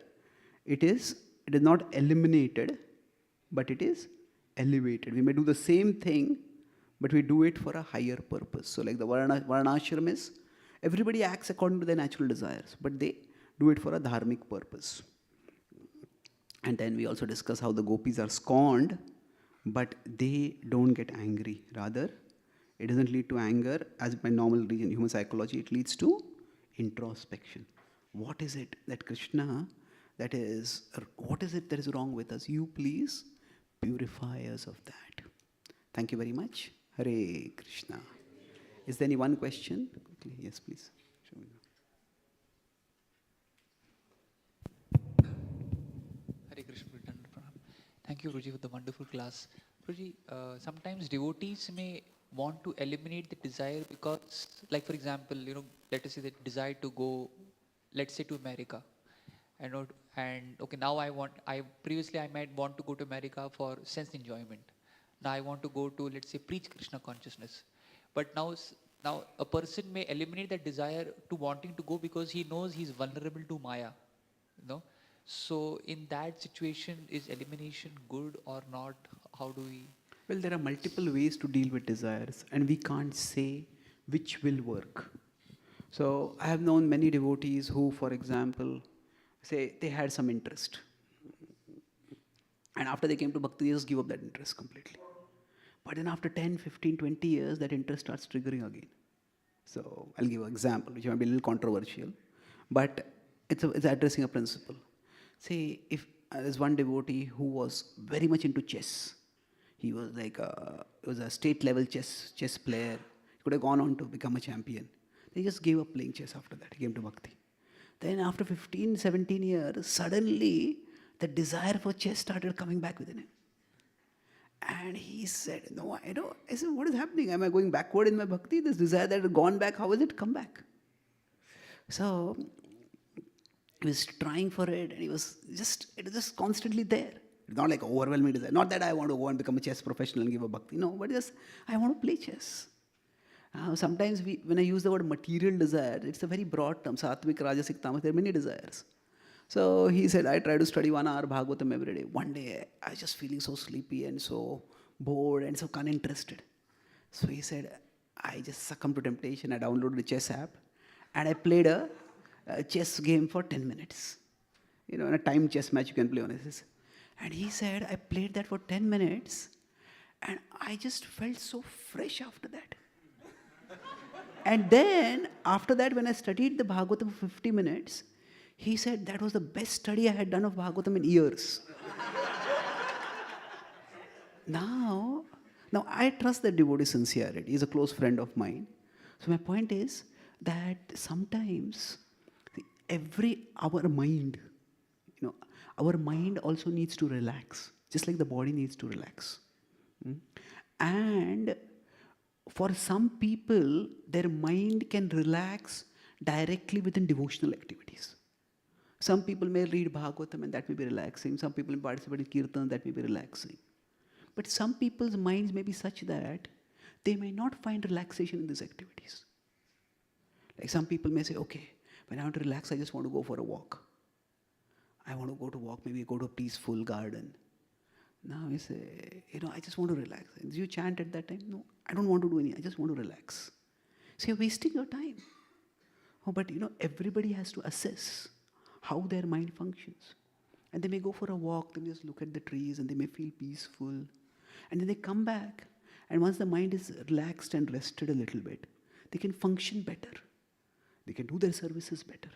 It is not eliminated, but it is elevated. We may do the same thing, but we do it for a higher purpose. So like the Varnashram is, everybody acts according to their natural desires, but they do it for a dharmic purpose. And then we also discuss how the gopis are scorned, but they don't get angry. Rather, it doesn't lead to anger. As by normal human psychology, it leads to introspection. What is it that Krishna, what is it that is wrong with us? You please purify us of that. Thank you very much. Hare Krishna. Is there any one question? Quickly, yes, please. Hare Krishna. Thank you, Guruji, for the wonderful class. Guruji, sometimes devotees may want to eliminate the desire because, like for example, let us say the desire to go, let's say to America, and okay, now previously I might want to go to America for sense enjoyment. Now I want to go to, let's say, preach Krishna consciousness. But now a person may eliminate that desire to wanting to go because he knows he's vulnerable to Maya, So in that situation, is elimination good or not? How do we? Well, there are multiple ways to deal with desires, and we can't say which will work. So I have known many devotees who, for example, say they had some interest. And after they came to Bhakti, they just give up that interest completely. But then after 10, 15, 20 years, that interest starts triggering again. So I'll give an example, which might be a little controversial, but it's addressing a principle. Say, if there's one devotee who was very much into chess. He was like a state level chess player. He could have gone on to become a champion. He just gave up playing chess after that. He came to Bhakti. Then after 15, 17 years, suddenly the desire for chess started coming back within him. And he said, no, I don't. I said, what is happening? Am I going backward in my Bhakti? This desire that had gone back, how has it come back? So he was trying for it, and it was just constantly there. It's not like overwhelming desire. Not that I want to go and become a chess professional and give a Bhakti. No, but just I want to play chess. Sometimes when I use the word material desire, it's a very broad term. Sattvic, Rajasic, Tamas, there are many desires. So he said, I try to study 1 hour Bhagavatam every day. One day, I was just feeling so sleepy and so bored and so uninterested. So he said, I just succumbed to temptation. I downloaded the chess app and I played a chess game for 10 minutes. In a timed chess match you can play on this. And he said, I played that for 10 minutes and I just felt so fresh after that. And then, after that, when I studied the Bhagavatam for 50 minutes, he said that was the best study I had done of Bhagavatam in years. Now I trust that devotee's sincerity. He's a close friend of mine. So my point is that sometimes our mind also needs to relax, just like the body needs to relax. And for some people, their mind can relax directly within devotional activities. Some people may read Bhagavatam and that may be relaxing. Some people may participate in Kirtan, that may be relaxing. But some people's minds may be such that they may not find relaxation in these activities. Like some people may say, okay, when I want to relax, I just want to go for a walk. I want to go to walk, maybe go to a peaceful garden. Now you say, I just want to relax. Do you chant at that time? No, I don't want to do anything. I just want to relax. So you're wasting your time. Oh, but everybody has to assess how their mind functions. And they may go for a walk, they may just look at the trees and they may feel peaceful. And then they come back. And once the mind is relaxed and rested a little bit, they can function better. they can do their services better.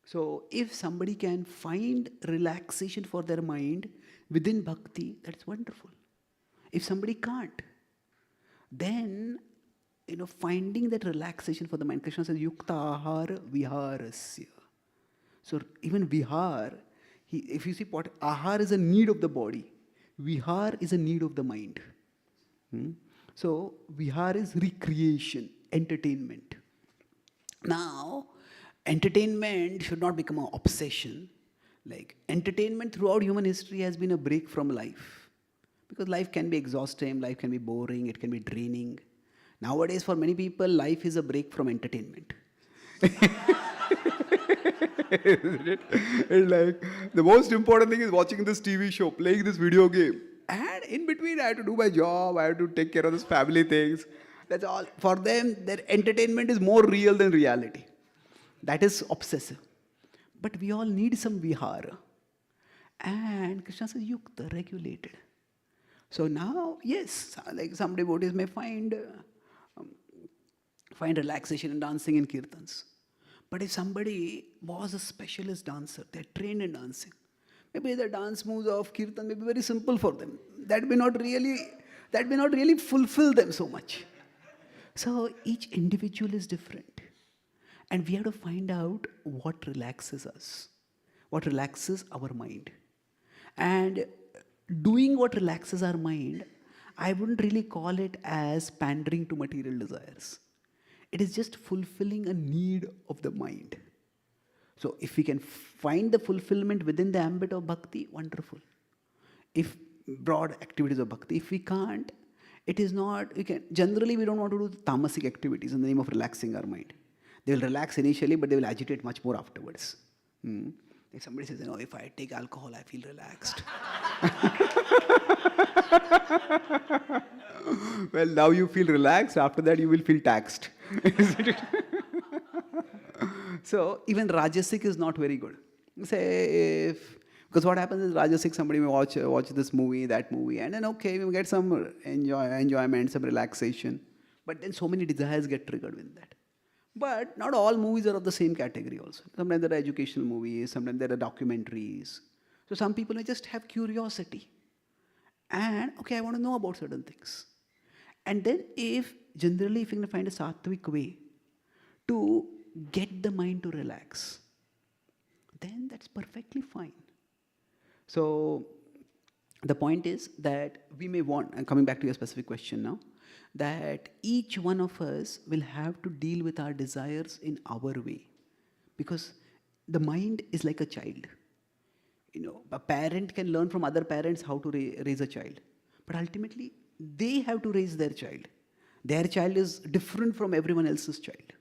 So if somebody can find relaxation for their mind within bhakti, that's wonderful. If somebody can't, then finding that relaxation for the mind. Krishna says, Yukta ahara viharasya. So even vihar, if you see what ahar is a need of the body, vihar is a need of the mind. So vihar is recreation, entertainment. Now, entertainment should not become an obsession. Like entertainment throughout human history has been a break from life. Because life can be exhausting, life can be boring, it can be draining. Nowadays, for many people, life is a break from entertainment. It's like the most important thing is watching this TV show, playing this video game. And in between, I have to do my job, I have to take care of this family things. That's all. For them, their entertainment is more real than reality. That is obsessive. But we all need some vihara. And Krishna says, yukta, regulated. So now, yes, like some devotees may find relaxation in dancing and kirtans. But if somebody was a specialist dancer, they're trained in dancing, maybe the dance moves of kirtan may be very simple for them. That may not really fulfill them so much. So each individual is different. And we have to find out what relaxes us, what relaxes our mind. And doing what relaxes our mind, I wouldn't really call it as pandering to material desires. It is just fulfilling a need of the mind. So if we can find the fulfillment within the ambit of bhakti, wonderful. If broad activities of bhakti, if we can't, it is not, generally we don't want to do tamasic activities in the name of relaxing our mind. They will relax initially, but they will agitate much more afterwards. If somebody says, if I take alcohol, I feel relaxed. Well, now you feel relaxed. After that, you will feel taxed. So even Rajasic is not very good. Say because what happens is Rajasic, somebody may watch this movie, that movie, and then we get some enjoyment, some relaxation. But then so many desires get triggered with that. But not all movies are of the same category also. Sometimes there are educational movies, sometimes there are documentaries. So some people may just have curiosity. And, I want to know about certain things. And then generally if you can find a sattvic way to get the mind to relax, then that's perfectly fine. So the point is that we may want, and coming back to your specific question now, that each one of us will have to deal with our desires in our way. Because the mind is like a child. A parent can learn from other parents how to raise a child. But ultimately, they have to raise their child. Their child is different from everyone else's child.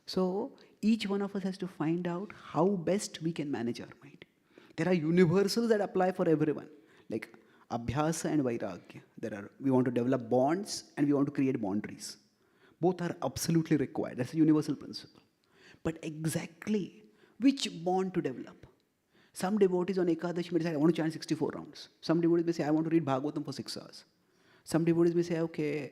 So each one of us has to find out how best we can manage our mind. There are universals that apply for everyone, like Abhyasa and Vairagya. We want to develop bonds and we want to create boundaries. Both are absolutely required. That's a universal principle. But exactly which bond to develop? Some devotees on Ekadashi may say, I want to chant 64 rounds. Some devotees may say, I want to read Bhagavatam for 6 hours. Some devotees may say,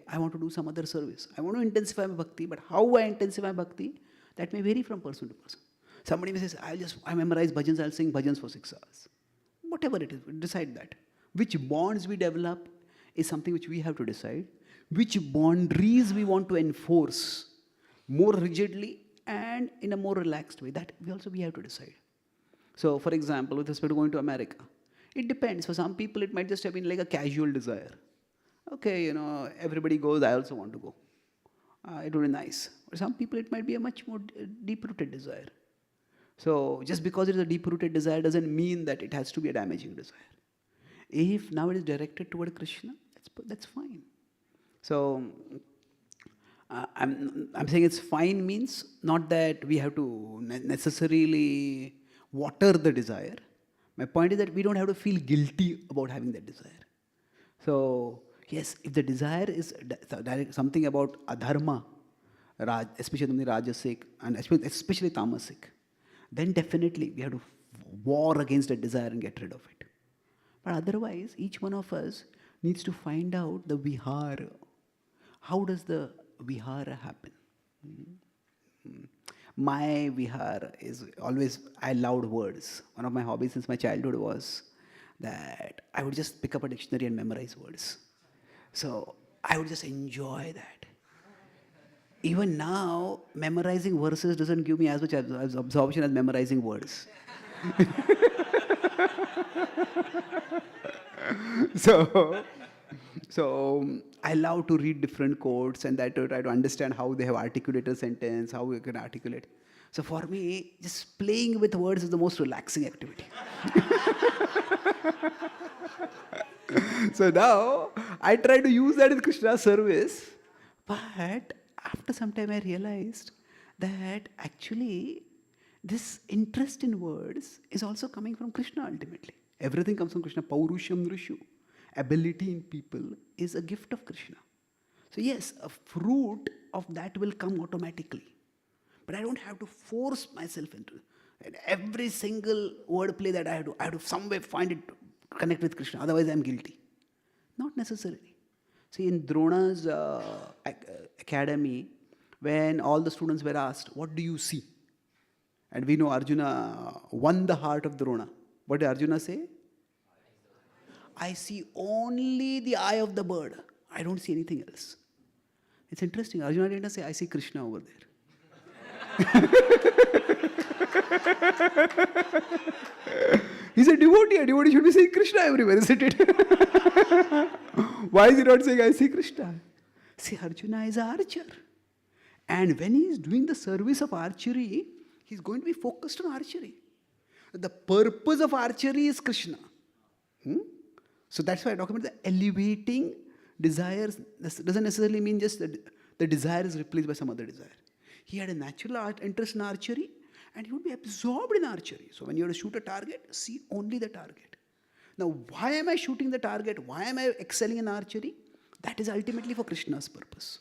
I want to do some other service. I want to intensify my bhakti, but how I intensify bhakti, that may vary from person to person. Somebody may say, I memorize bhajans, I'll sing bhajans for 6 hours. Whatever it is, we decide that. Which bonds we develop is something which we have to decide. Which boundaries we want to enforce more rigidly and in a more relaxed way, that we have to decide. So, for example, with respect to going to America, it depends. For some people, it might just have been like a casual desire. Everybody goes, I also want to go. It would be nice. For some people, it might be a much more deep-rooted desire. So, just because it is a deep-rooted desire doesn't mean that it has to be a damaging desire. If now it is directed toward Krishna, that's fine. So, I'm saying it's fine means not that we have to necessarily water the desire. My point is that we don't have to feel guilty about having that desire. So, yes, if the desire is something about adharma, especially rajasic and especially tamasic, then definitely we have to war against that desire and get rid of it. But otherwise, each one of us needs to find out the vihara. How does the vihara happen? My vihar is always, I loved words. One of my hobbies since my childhood was that I would just pick up a dictionary and memorize words. So I would just enjoy that. Even now, memorizing verses doesn't give me as much as absorption as memorizing words. so, so I love to read different quotes and that to try to understand how they have articulated a sentence, how we can articulate. So for me, just playing with words is the most relaxing activity. So now I try to use that in Krishna's service, but after some time I realized that actually this interest in words is also coming from Krishna ultimately. Everything comes from Krishna. Paurusham Nrishu. Ability in people is a gift of Krishna. So yes, a fruit of that will come automatically. But I don't have to force myself into it. And every single wordplay that I have to some way find it connect with Krishna. Otherwise I'm guilty. Not necessarily. See, in Drona's academy, when all the students were asked, what do you see? And we know Arjuna won the heart of Drona. What did Arjuna say? I see only the eye of the bird. I don't see anything else. It's interesting. Arjuna didn't say, I see Krishna over there. He's a devotee. A devotee should be saying Krishna everywhere, isn't it? Why is he not saying, I see Krishna? See, Arjuna is an archer. And when he is doing the service of archery, he's going to be focused on archery. The purpose of archery is Krishna. So that's why I talk about the elevating desires. This doesn't necessarily mean just that the desire is replaced by some other desire. He had a natural interest in archery and he would be absorbed in archery. So when you have to shoot a target, see only the target. Now, why am I shooting the target? Why am I excelling in archery? That is ultimately for Krishna's purpose.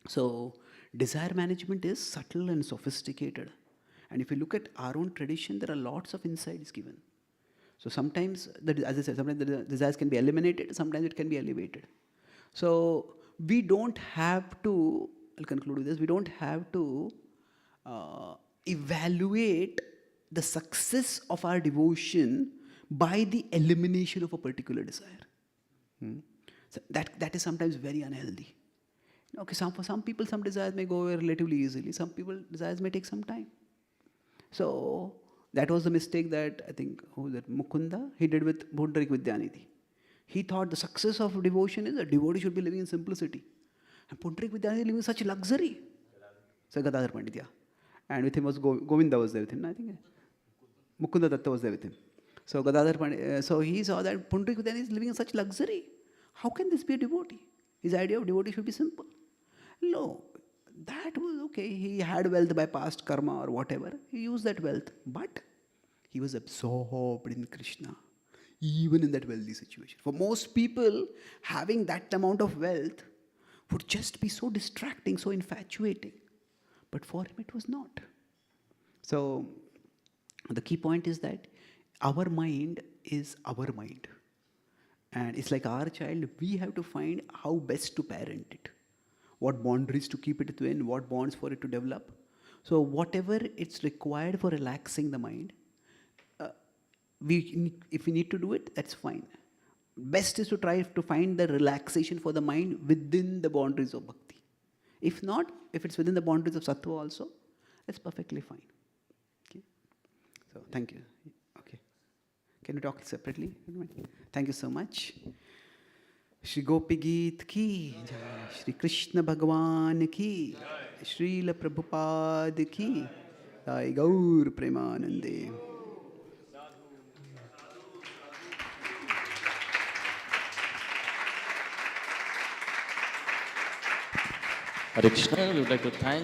So desire management is subtle and sophisticated. And if you look at our own tradition, there are lots of insights given. So sometimes, as I said, sometimes the desires can be eliminated, sometimes it can be elevated. So we don't have to, I'll conclude with this, we don't have to evaluate the success of our devotion by the elimination of a particular desire. So that is sometimes very unhealthy. Okay, for some people, some desires may go away relatively easily. Some people, desires may take some time. So that was the mistake that I think Mukunda, he did with Bhundrik Vidyanidhi. He thought the success of devotion is that devotee should be living in simplicity. And Bhundrik Vidyanidhi living in such luxury. So Gadadhar Pandit, yeah. And with him was Govinda was there with him, I think. Mukunda Datta was there with him. So Gadadhar Pandit, so he saw that Bhundrik Vidyanidhi is living in such luxury. How can this be a devotee? His idea of devotee should be simple. No, that was okay. He had wealth by past karma or whatever. He used that wealth. But he was absorbed in Krishna, even in that wealthy situation. For most people, having that amount of wealth would just be so distracting, so infatuating. But for him, it was not. So the key point is that our mind is our mind. And it's like our child, we have to find how best to parent it. What boundaries to keep it within, what bonds for it to develop. So whatever it's required for relaxing the mind, if we need to do it, that's fine. Best is to try to find the relaxation for the mind within the boundaries of bhakti. If not, if it's within the boundaries of sattva also, that's perfectly fine. Okay. So thank you. Okay. Can we talk separately? Thank you so much. Shri Gopi Geet ki jai, Shri Krishna Bhagwan ki, Srila Prabhupada ki, Jai Gaur Premanande. Hare Krishna, we would like to thank